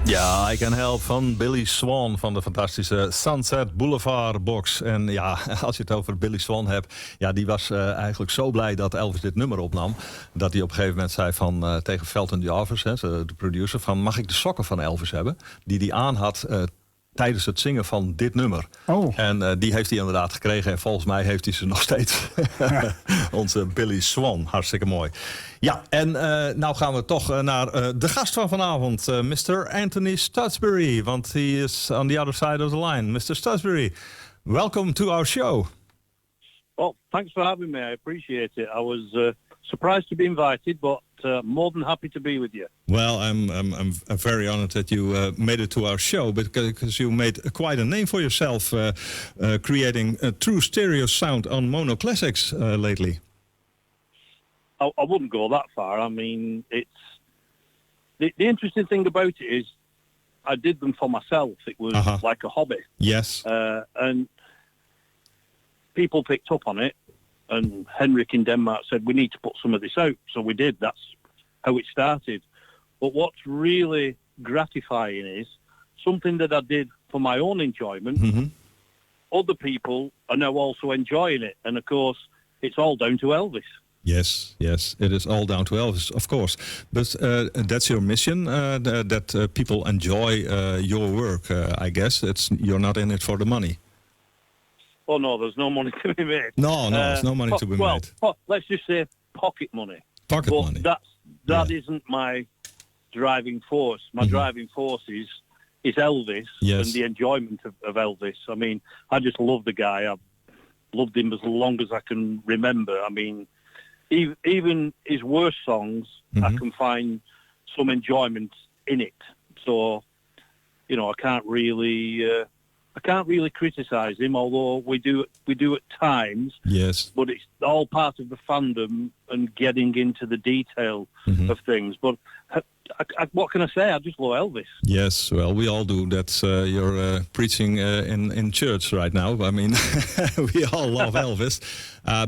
Ja, I Can Help van Billy Swan van de fantastische Sunset Boulevard box. En ja, als je het over Billy Swan hebt, ja, die was eigenlijk zo blij dat Elvis dit nummer opnam, dat hij op een gegeven moment zei van tegen Felton Jarvis, de producer, van mag ik de sokken van Elvis hebben? Die hij aan had tijdens het zingen van dit nummer. Oh. En die heeft hij inderdaad gekregen. En volgens mij heeft hij ze nog steeds. Onze Billy Swan. Hartstikke mooi. Ja, en nou gaan we toch naar de gast van vanavond. Mr. Anthony Stuchbury. Want he is on the other side of the line. Mr. Stuchbury, welcome to our show. Well, thanks for having me. I appreciate it. I was surprised to be invited, but more than happy to be with you. Well, I'm very honored that you made it to our show, because you made quite a name for yourself, creating a true stereo sound on mono classics lately. I wouldn't go that far. I mean, it's the interesting thing about it is I did them for myself. It was like a hobby. Yes. And people picked up on it. And Henrik in Denmark said, we need to put some of this out. So we did. That's how it started. But what's really gratifying is something that I did for my own enjoyment. Mm-hmm. Other people are now also enjoying it. And, of course, it's all down to Elvis. Yes, it is all down to Elvis, of course. But that's your mission, that people enjoy your work, I guess. You're not in it for the money. Oh, no, there's no money to be made. No, there's no money to be made. Let's just say pocket money. Pocket money. That isn't my driving force. My driving force is Elvis and the enjoyment of Elvis. I mean, I just love the guy. I've loved him as long as I can remember. I mean, even his worst songs, I can find some enjoyment in it. So, I can't really criticize him, although we do at times. Yes. But it's all part of the fandom and getting into the detail of things. But what can I say? I just love Elvis. Yes, well, we all do. That's you're preaching in church right now. I mean, we all love Elvis.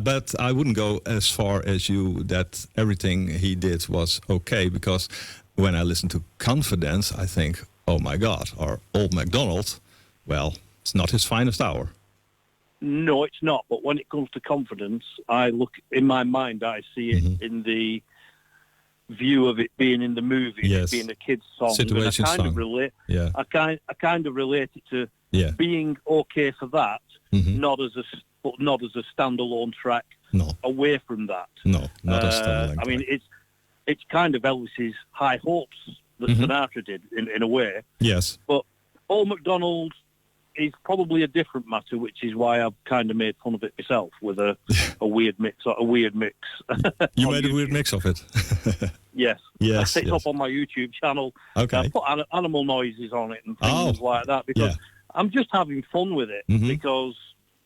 But I wouldn't go as far as you that everything he did was okay, because when I listen to Confidence, I think, oh my God, or Old MacDonald, well, it's not his finest hour. No, it's not. But when it comes to Confidence, I look in my mind, I see it in the view of it being in the movie, it being a kid's song. Situation and I kind song. of relate. Yeah. I kind of relate it to being okay for that, not as a standalone track. No. Away from that. No, not a standalone. I mean, it's kind of Elvis's High Hopes that Sinatra did in a way. Yes. But Old MacDonald is probably a different matter, which is why I've kind of made fun of it myself with a weird mix. You made a weird mix of it. Yes. Yes. It's up on my YouTube channel. Okay. I put animal noises on it and things like that because I'm just having fun with it because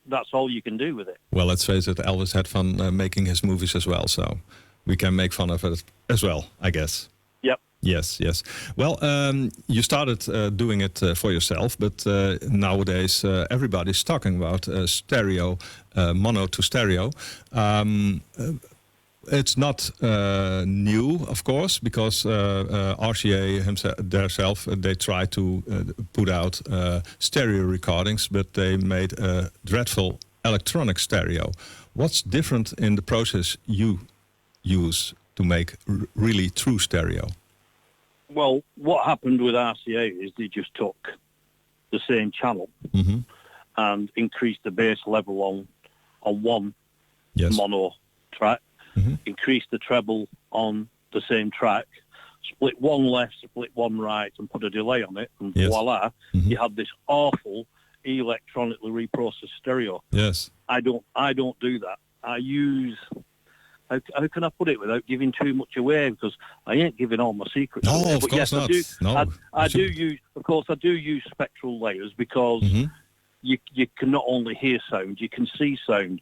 that's all you can do with it. Well, let's face it, Elvis had fun making his movies as well, so we can make fun of it as well, I guess. Yep. Yes. Well, you started doing it for yourself, but nowadays everybody's talking about stereo, mono to stereo. It's not new, of course, because RCA themselves, they tried to put out stereo recordings, but they made a dreadful electronic stereo. What's different in the process you use to make really true stereo? Well, what happened with RCA is they just took the same channel and increased the bass level on one mono track, increased the treble on the same track, split one left, split one right, and put a delay on it, and voila, you had this awful electronically reprocessed stereo. Yes. I don't do that. I use... How can I put it without giving too much away? Because I ain't giving all my secrets away. No, of course not. I do use spectral layers because you can not only hear sound, you can see sound.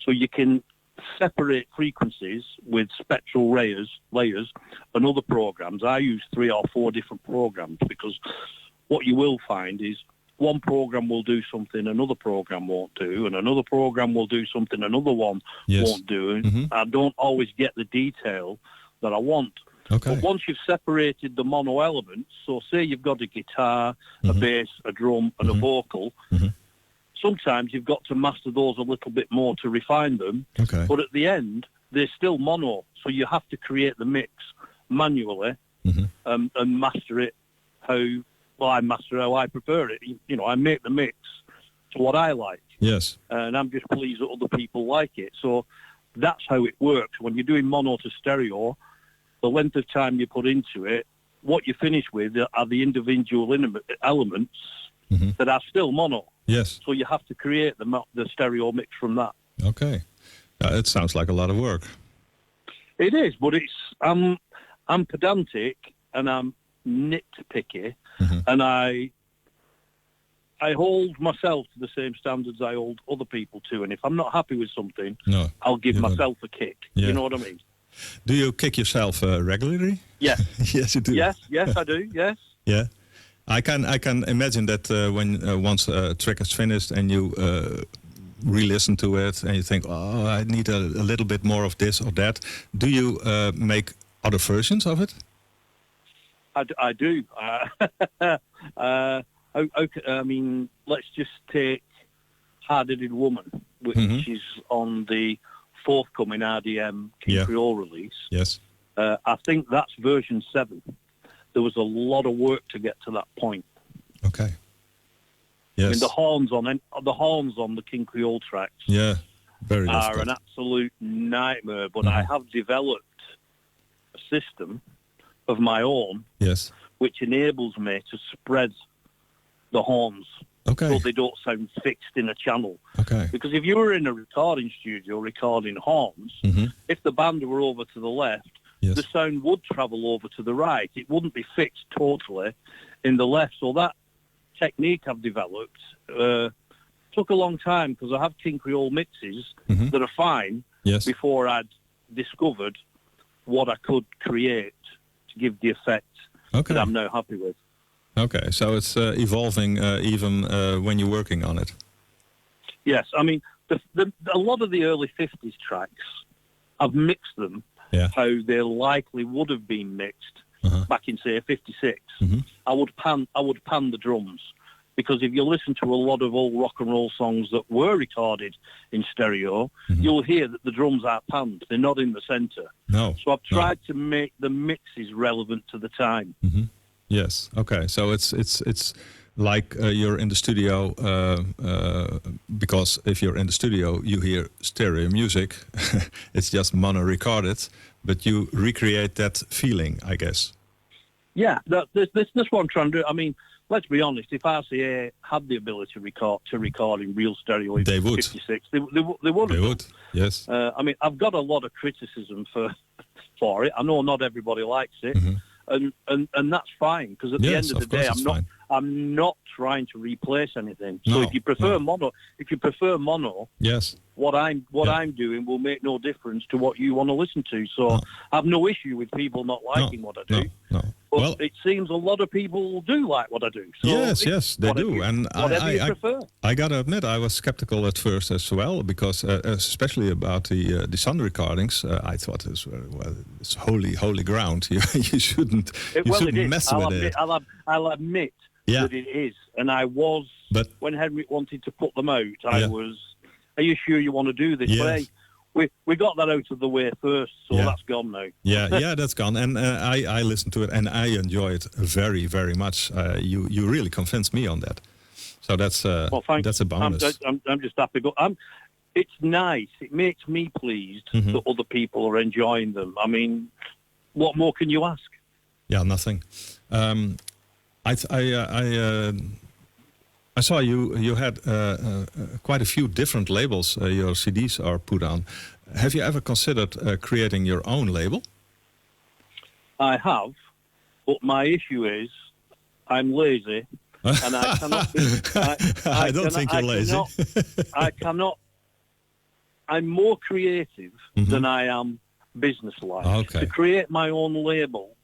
So you can separate frequencies with spectral layers and other programs. I use 3 or 4 different programs because what you will find is one program will do something another program won't do, and another program will do something another one won't do. And I don't always get the detail that I want. Okay. But once you've separated the mono elements, so say you've got a guitar, a bass, a drum, and a vocal, sometimes you've got to master those a little bit more to refine them. Okay. But at the end, they're still mono, so you have to create the mix manually and master it I master how I prefer it. You know, I make the mix to what I like. Yes. And I'm just pleased that other people like it. So that's how it works. When you're doing mono to stereo, the length of time you put into it, what you finish with are the individual elements that are still mono. Yes. So you have to create the stereo mix from that. Okay. It sounds like a lot of work. It is, but I'm pedantic and I'm nitpicky, and I hold myself to the same standards I hold other people to. And if I'm not happy with something, I'll give myself a kick. Yeah. You know what I mean? Do you kick yourself regularly? Yes. Yes, you do. Yes, I do. Yes. Yeah. I can imagine that when once a track is finished and you re-listen to it and you think, oh, I need a little bit more of this or that. Do you make other versions of it? I do. Okay, I mean, let's just take Hard-Headed Woman, which is on the forthcoming RDM King Creole release. Yes. I think that's version 7. There was a lot of work to get to that point. Okay. Yes. I mean, the horns on the King Creole tracks very are difficult. an absolute nightmare, but I have developed a system of my own which enables me to spread the horns so they don't sound fixed in a channel. Okay. Because if you were in a recording studio recording horns, if the band were over to the left, the sound would travel over to the right. It wouldn't be fixed totally in the left. So that technique I've developed took a long time, because I have King Creole mixes that are fine before I'd discovered what I could create to give the effect that I'm now happy with. Okay, so it's evolving even when you're working on it. Yes, I mean, a lot of the early 50s tracks, I've mixed them how they likely would have been mixed back in, say, 56. I would pan the drums, because if you listen to a lot of old rock and roll songs that were recorded in stereo, you'll hear that the drums are panned. They're not in the center. No. So I've tried to make the mixes relevant to the time. Yes. Okay. So it's like you're in the studio, because if you're in the studio, you hear stereo music. It's just mono recorded, but you recreate that feeling, I guess. Yeah, this what I'm trying to do. I mean, let's be honest. If RCA had the ability to record in real stereo in 56, they would. They would. Yes. I mean, I've got a lot of criticism for it. I know not everybody likes it. And that's fine, because at the end of the day, I'm not trying to replace anything. So if you prefer mono, what I'm doing will make no difference to what you want to listen to. So I have no issue with people not liking what I do. But it seems a lot of people do like what I do. So yes, they do. And I got to admit, I was skeptical at first as well, because especially about the Sun recordings, I thought it's holy ground. You shouldn't mess with it. I'll admit that it is. And I was, when Henrik wanted to put them out, I was, are you sure you want to do this? Yes. But we got that out of the way first, so that's gone now. That's gone. And I listened to it and I enjoy it very, very much. You really convinced me on that. So that's a bonus. I'm just happy. It's nice. It makes me pleased that other people are enjoying them. I mean, what more can you ask? Yeah, nothing. I saw you had quite a few different labels your CDs are put on. Have you ever considered creating your own label? I have, but my issue is I'm lazy, and I cannot. I don't think you're lazy. I cannot. I'm more creative than I am business-like. Okay. To create my own label,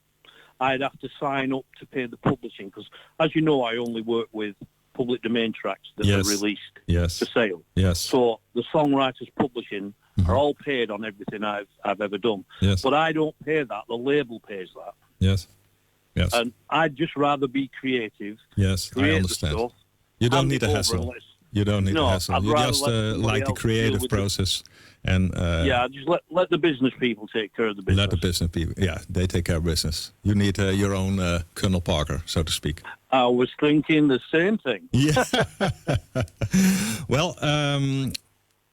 I'd have to sign up to pay the publishing, because, as you know, I only work with public domain tracks that are released for sale. Yes. So the songwriters publishing are all paid on everything I've ever done. Yes. But I don't pay that. The label pays that. Yes. Yes. And I'd just rather be creative. Yes, I understand. Stuff, you don't need a hassle. You don't need a hassle. You just like the creative process. And just let the business people take care of the business. Let the business people, they take care of business. You need your own Colonel Parker, so to speak. I was thinking the same thing. Yeah. Well,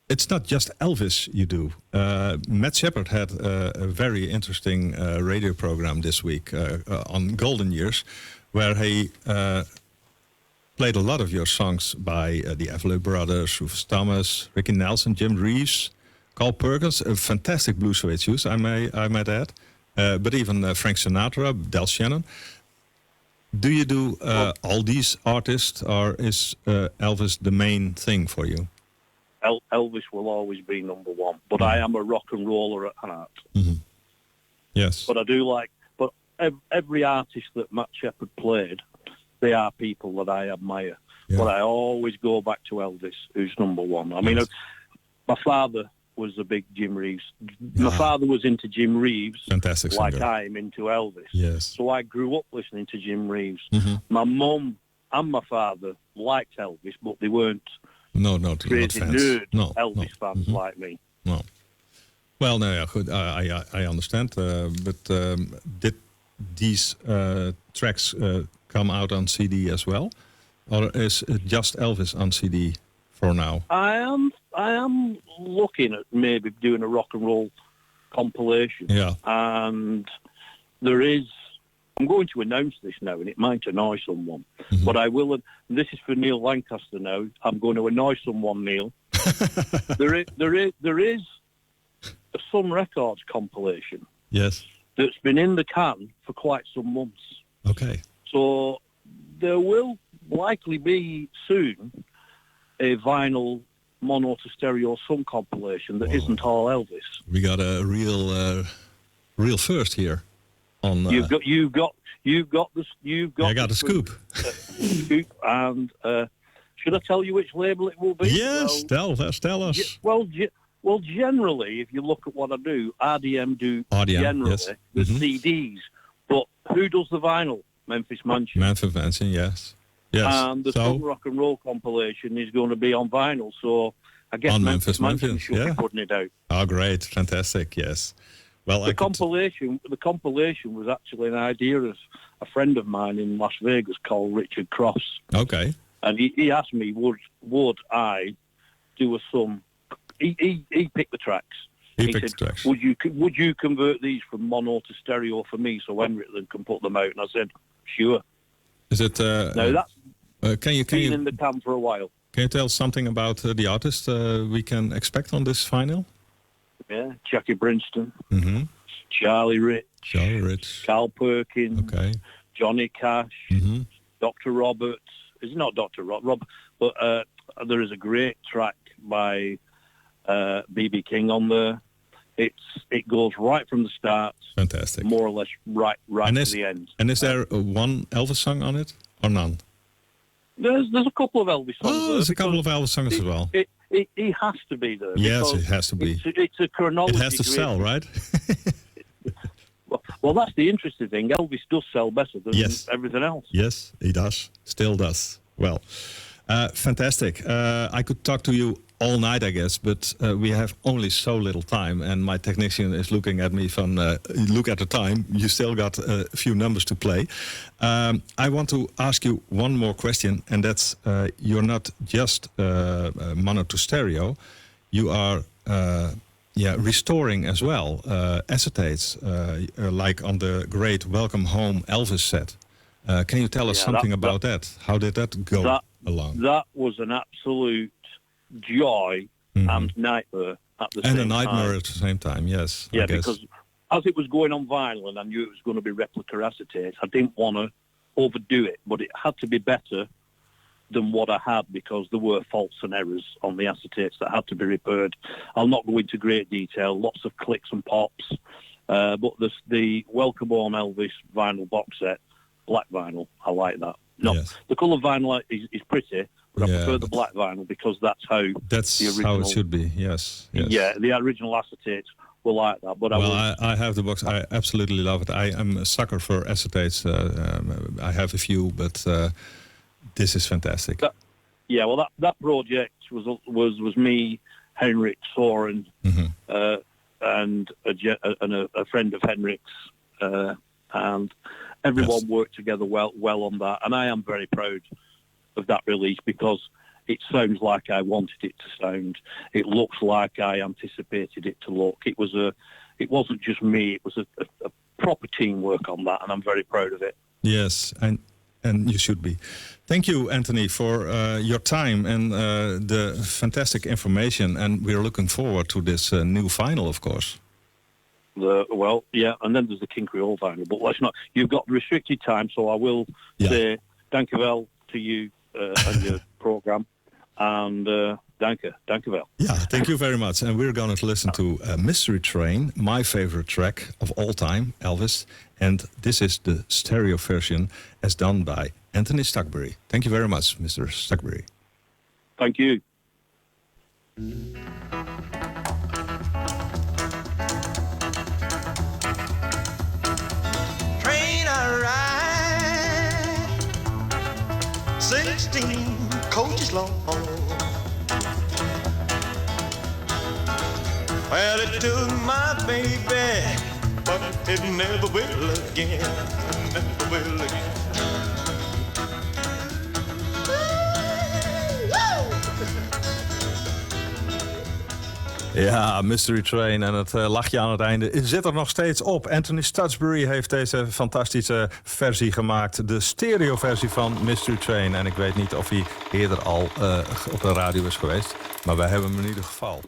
it's not just Elvis you do. Matt Shepard had a very interesting radio program this week on Golden Years, where he played a lot of your songs by the Everly Brothers, Rufus Thomas, Ricky Nelson, Jim Reeves, Carl Perkins, a fantastic blues virtuoso, I might add, but even Frank Sinatra, Del Shannon. Do you do all these artists, or is Elvis the main thing for you? Elvis will always be number one, but I am a rock and roller at heart. Mm-hmm. Yes. But I do but every artist that Matt Shepard played, they are people that I admire. Yeah. But I always go back to Elvis, who's number one. I mean, my father was a big Jim Reeves. My father was into Jim Reeves, fantastic like singer. I'm into Elvis. Yes. So I grew up listening to Jim Reeves. Mm-hmm. My mum and my father liked Elvis, but they weren't crazy nerd Elvis fans like me. No. Well, no, yeah, good. I understand. But did these tracks come out on CD as well, or is it just Elvis on CD for now? I am looking at maybe doing a rock and roll compilation. Yeah. And I'm going to announce this now, and it might annoy someone, but I will. This is for Neil Lancaster now. I'm going to annoy someone, Neil. There is a Sun Records compilation. Yes. That's been in the can for quite some months. Okay. So there will likely be soon a vinyl mono to stereo Sun compilation that isn't all Elvis. We got a real first here. On you've got the scoop. Scoop, and should I tell you which label it will be? Yes, tell us. Well, generally, if you look at what I do, RDM generally the CDs, but who does the vinyl? Memphis Mansion. Memphis Mansion, yes. And the Sun Rock and Roll compilation is going to be on vinyl, so I guess on Memphis Mansion should be putting it out. Oh, great, fantastic, yes. Well, the compilation was actually an idea of a friend of mine in Las Vegas called Richard Cross. Okay. And he asked me, would I do a Sun? He picked the tracks. He said, tracks. Would you convert these from mono to stereo for me so Henry can put them out? And I said, sure. Is it? No, that's can you in the can for a while. Can you tell something about the artist we can expect on this vinyl? Yeah, Jackie Brinston, Charlie Rich, Carl Perkins, Johnny Cash, Dr. Roberts. It's not Dr. Rob, but there is a great track by B.B. King on there. It goes right from the start, fantastic, more or less right to the end. And is there one Elvis song on it or none? There's a couple of Elvis songs. Oh, there's a couple of Elvis songs as well. He has to be there. Yes, it has to be. It's a chronology. It has to sell, right? well, that's the interesting thing. Elvis does sell better than everything else. Yes, he does. Still does. Well, fantastic. I could talk to you all night, I guess, but we have only so little time, and my technician is looking at me from, look at the time, you still got a few numbers to play. I want to ask you one more question, and that's, you're not just mono to stereo, you are restoring as well acetates, like on the great Welcome Home Elvis set. Can you tell us something about that? How did that go along? That was an absolute joy and nightmare at the same time. And a nightmare at the same time, yes. Yeah, because as it was going on vinyl and I knew it was going to be replica acetate, I didn't want to overdo it, but it had to be better than what I had because there were faults and errors on the acetates that had to be repaired. I'll not go into great detail, lots of clicks and pops, but the Welcome Home Elvis vinyl box set, black vinyl, I like that. No, the colour vinyl is pretty, but I prefer the black vinyl because that's how that's the original, how it should be. Yes. Yeah, the original acetates were like that. But I have the box. I absolutely love it. I am a sucker for acetates. I have a few, but this is fantastic. That project was me, Henrik Soren, and a friend of Henrik's, and everyone worked together well on that. And I am very proud of that release because it sounds like I wanted it to sound. It looks like I anticipated it to look. It wasn't just me. It was a proper teamwork on that, and I'm very proud of it. Yes, and you should be. Thank you, Anthony, for your time and the fantastic information. And we're looking forward to this new vinyl, of course. And then there's the King Creole vinyl. But let's not. You've got restricted time, so I will say dank u wel to you and your program. And dank u wel. Yeah, thank you very much. And we're going to listen to Mystery Train, my favorite track of all time, Elvis. And this is the stereo version as done by Anthony Stuchbury. Thank you very much, Mr. Stuchbury. Thank you. Train I ride, 16 coaches long. Well, it took my baby, but it never will again. Never will again. Ja, Mystery Train en het lachje aan het einde zit er nog steeds op. Anthony Stuchbury heeft deze fantastische versie gemaakt. De stereo-versie van Mystery Train. En ik weet niet of hij eerder al op de radio is geweest. Maar wij hebben hem in ieder geval.